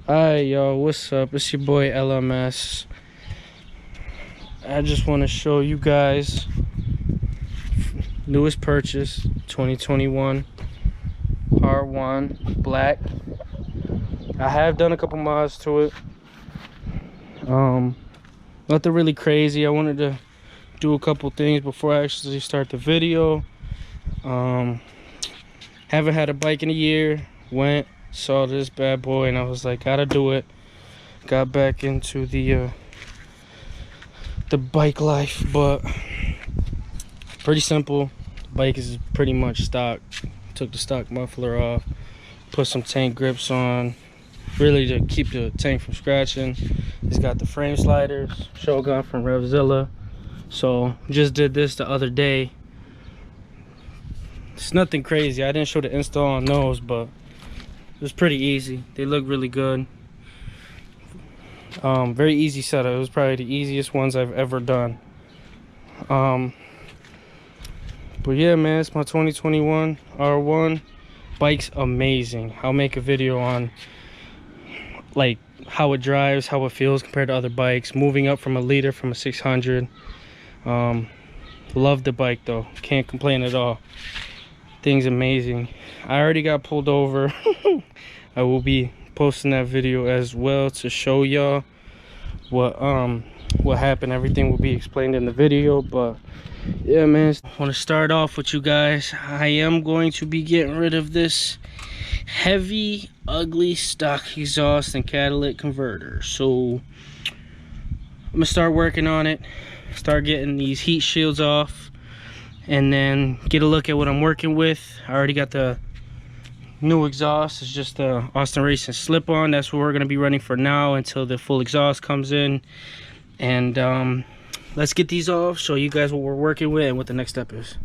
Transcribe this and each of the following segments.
Hi y'all, what's up? It's your boy LMS. I just want to show you guys newest purchase 2021 R1 Black. I have done a couple mods to it. Nothing really crazy. I wanted to do a couple things before I actually start the video. Haven't had a bike in a year. Saw this bad boy and I was like, gotta do it. Got back into the bike life, but pretty simple. The bike is pretty much stock. Took the stock muffler off, put some tank grips on, really to keep the tank from scratching. It's got the frame sliders, Shogun from Revzilla. So just did this the other day. It's nothing crazy. I didn't show the install on those, but it was pretty easy. They look really good. Very easy setup. It was probably the easiest ones I've ever done. But yeah, man, it's my 2021 R1. Bike's amazing. I'll make a video on like how it drives, how it feels compared to other bikes. Moving up from a liter from a 600. Love the bike though. Can't complain at all. Thing's amazing. I already got pulled over. I will be posting that video as well to show y'all what happened. Everything will be explained in the video. But yeah, man, I want to start off with you guys. I am going to be getting rid of this heavy, ugly stock exhaust and catalytic converter. So I'm gonna start working on it, start getting these heat shields off, and then get a look at what I'm working with. I already got the new exhaust. It's just the Austin Racing slip-on. That's what we're going to be running for now until the full exhaust comes in. And let's get these off, show you guys what we're working with and what the next step is.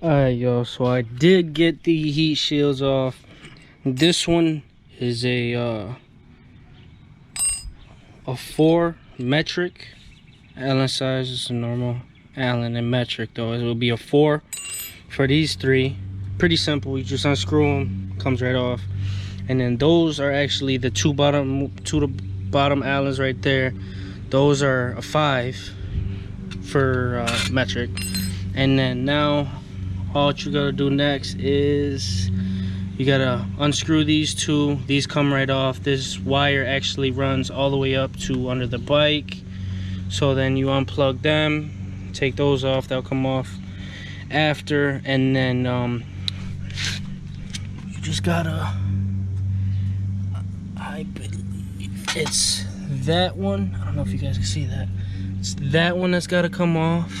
Alright, y'all, so I did get the heat shields off. This one is a 4 metric. Allen size is a normal Allen and metric though. It will be a 4 for these 3. Pretty simple. You just unscrew them, comes right off. And then those are actually the two bottom Allens right there. Those are a 5 for metric. And then now all you gotta do next is you gotta unscrew these 2. These come right off. This wire actually runs all the way up to under the bike. So then you unplug them, take those off. They'll come off after. And then just gotta, I believe it's that one. I don't know if you guys can see that. It's that one that's gotta come off.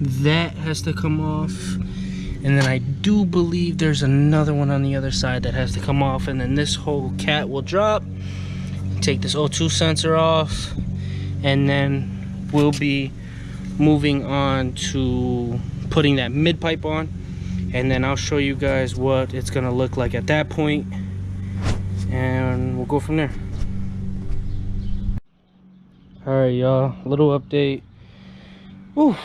That has to come off. And then I do believe there's another one on the other side that has to come off. And then this whole cat will drop. Take this O2 sensor off. And then we'll be moving on to putting that mid pipe on. And then I'll show you guys what it's gonna look like at that point, and we'll go from there. All right, y'all, a little update. Ooh,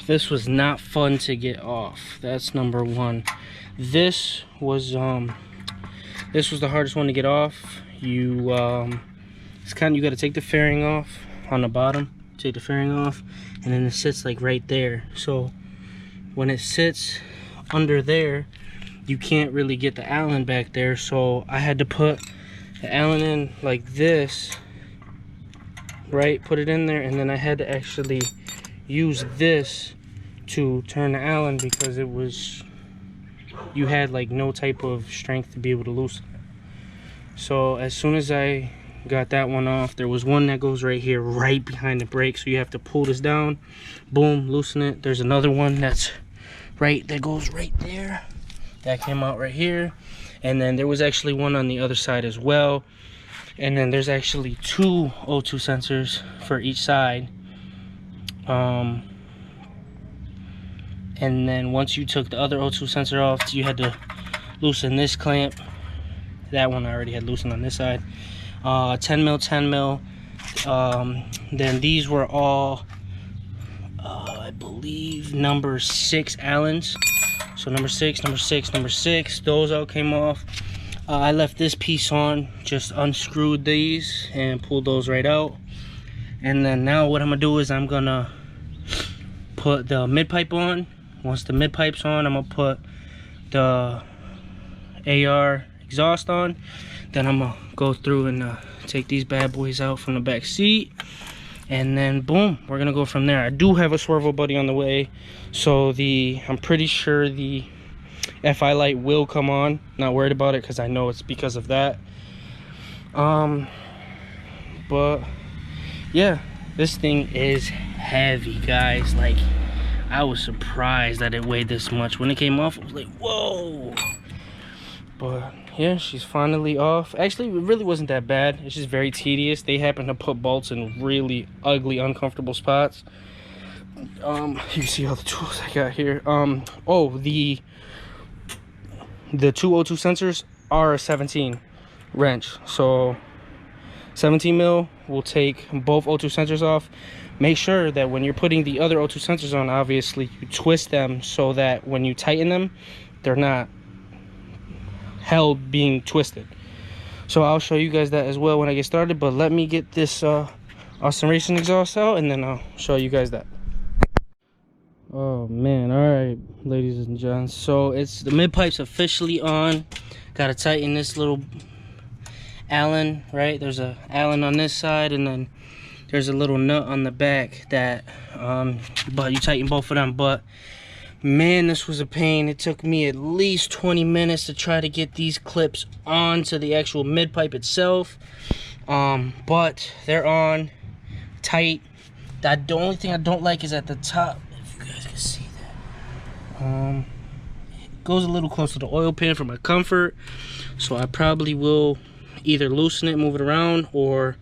this was not fun to get off. That's number one. This was the hardest one to get off. You you got to take the fairing off on the bottom. Take the fairing off, and then it sits like right there. So when it sits under there, you can't really get the Allen back there. So I had to put the Allen in like this, right? Put it in there, and then I had to actually use this to turn the Allen because it was, you had like no type of strength to be able to loosen it. So as soon as I got that one off, there was one that goes right here, right behind the brake. So you have to pull this down, boom, loosen it. There's another one that goes right there, that came out right here. And then there was actually one on the other side as well. And then there's actually 2 O2 sensors for each side. And then once you took the other O2 sensor off, you had to loosen this clamp. That one I already had loosened on this side. 10 mil. Then these were all I believe number 6 Allens. So number six, those all came off. I left this piece on, just unscrewed these and pulled those right out. And then now what I'm gonna do is I'm gonna put the mid pipe on. Once the mid pipe's on, I'm gonna put the AR exhaust on. Then I'm gonna go through and take these bad boys out from the back seat, and then boom, we're gonna go from there. I do have a swervel buddy on the way, so I'm pretty sure the FI light will come on. Not worried about it because I know it's because of that. But yeah, this thing is heavy, guys. Like, I was surprised that it weighed this much. When it came off, I was like, whoa. But yeah, she's finally off. Actually, it really wasn't that bad. It's just very tedious. They happen to put bolts in really ugly, uncomfortable spots. You can see all the tools I got here. Oh, the 202 sensors are a 17 wrench. So 17 mil will take both O2 sensors off. Make sure that when you're putting the other O2 sensors on, obviously you twist them so that when you tighten them, they're not held being twisted. So I'll show you guys that as well when I get started, but let me get this Austin Racing exhaust out and then I'll show you guys that. Oh man, all right, ladies and gents, so it's the mid pipe's officially on. Gotta tighten this little Allen, right? There's a Allen on this side, and then there's a little nut on the back that but you tighten both of them. But man, this was a pain. It took me at least 20 minutes to try to get these clips onto the actual mid pipe itself. But they're on tight. The only thing I don't like is at the top, if you guys can see that. It goes a little close to the oil pan for my comfort, so I probably will either loosen it, move it around, or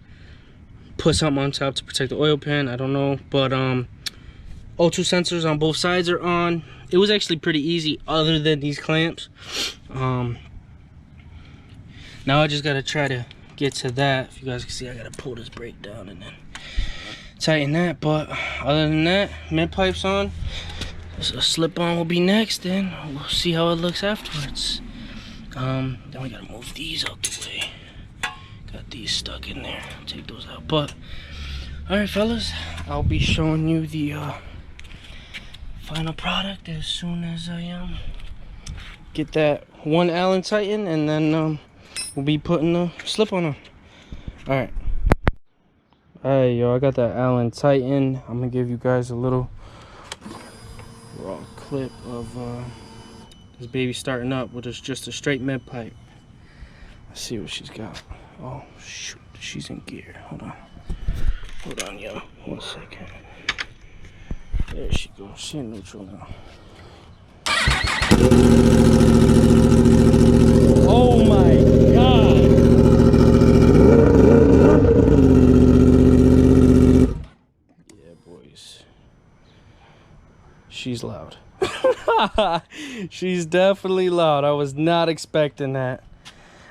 put something on top to protect the oil pan. I don't know. But O2 sensors on both sides are on. It was actually pretty easy other than these clamps. Now I just gotta try to get to that. If you guys can see, I gotta pull this brake down and then tighten that. But other than that, mid pipe's on. So a slip on will be next, and we'll see how it looks afterwards. Then we gotta move these out the way. Got these stuck in there. Take those out. But all right, fellas, I'll be showing you the final product as soon as I get that one Allen tightened, and then we'll be putting the slip on them. All right, yo, I got that Allen tightened. I'm gonna give you guys a little raw clip of this baby starting up with just a straight mid pipe. Let's see what she's got. Oh shoot, she's in gear. Hold on, yo, 1 second. There she goes. She in neutral now. Oh my god! Yeah, boys. She's loud. She's definitely loud. I was not expecting that.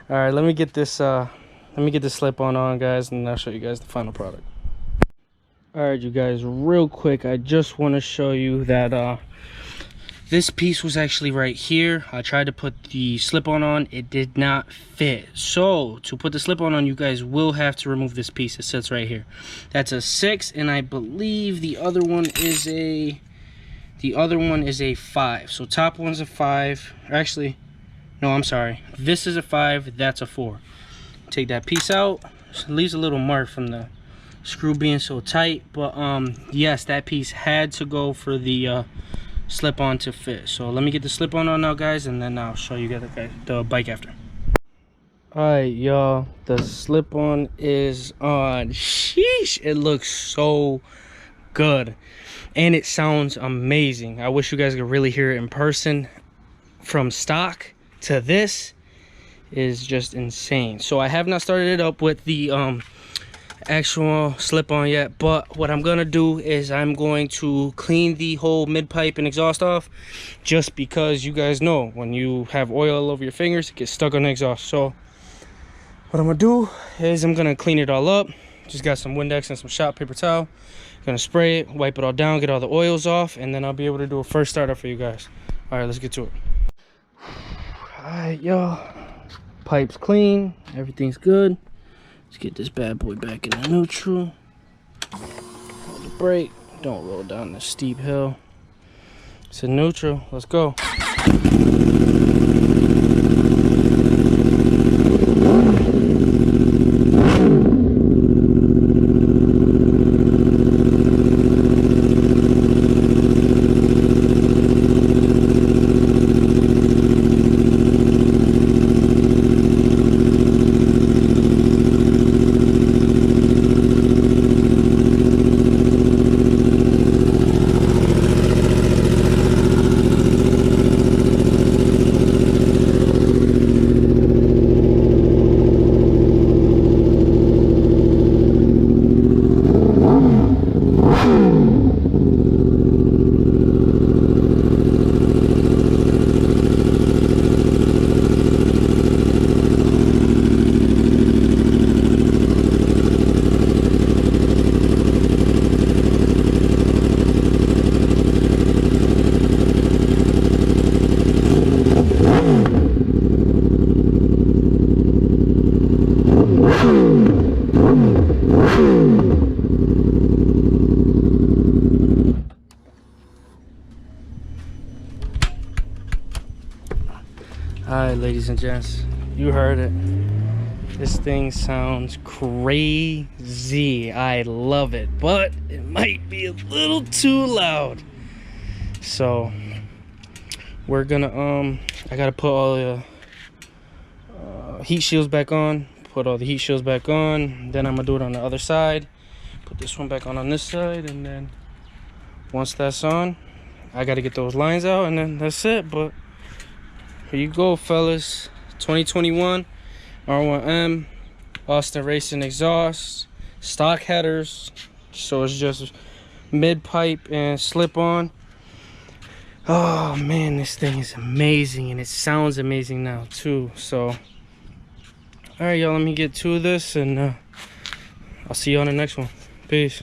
All right, let me get this slip on, guys, and I'll show you guys the final product. All right, you guys, real quick, I just want to show you that this piece was actually right here. I tried to put the slip-on, it did not fit. So to put the slip-on, you guys will have to remove this piece. It sits right here. That's a 6, and I believe the other one is a 5. So top one's a 5. Actually, no, I'm sorry. This is a 5. That's a 4. Take that piece out. It leaves a little mark from the screw being so tight, but yes, that piece had to go for the slip-on to fit. So let me get the slip-on now, guys, and then I'll show you guys the bike after. All right, y'all, the slip-on is on. Sheesh, it looks so good and it sounds amazing. I wish you guys could really hear it in person. From stock to this is just insane. So I have not started it up with the actual slip-on yet, but what I'm gonna do is I'm going to clean the whole mid pipe and exhaust off, just because you guys know when you have oil all over your fingers, it gets stuck on the exhaust. So what I'm gonna do is I'm gonna clean it all up. Just got some Windex and some shop paper towel. Gonna spray it, wipe it all down, get all the oils off, and then I'll be able to do a first startup for you guys. All right, let's get to it. All right, y'all, pipe's clean, everything's good. Let's get this bad boy back in the neutral. Hold the brake, don't roll down the steep hill. It's in neutral, let's go. Alright, ladies and gents, you heard it. This thing sounds crazy. I love it, but it might be a little too loud. So we're gonna I gotta put all the heat shields back on. Put all the heat shields back on. Then I'm gonna do it on the other side. Put this one back on this side, and then once that's on, I gotta get those lines out, and then that's it. But here you go, fellas. 2021 R1M Austin Racing exhaust, stock headers, so it's just mid pipe and slip on. Oh man, this thing is amazing, and it sounds amazing now too. So all right, y'all, let me get to this, and I'll see you on the next one. Peace.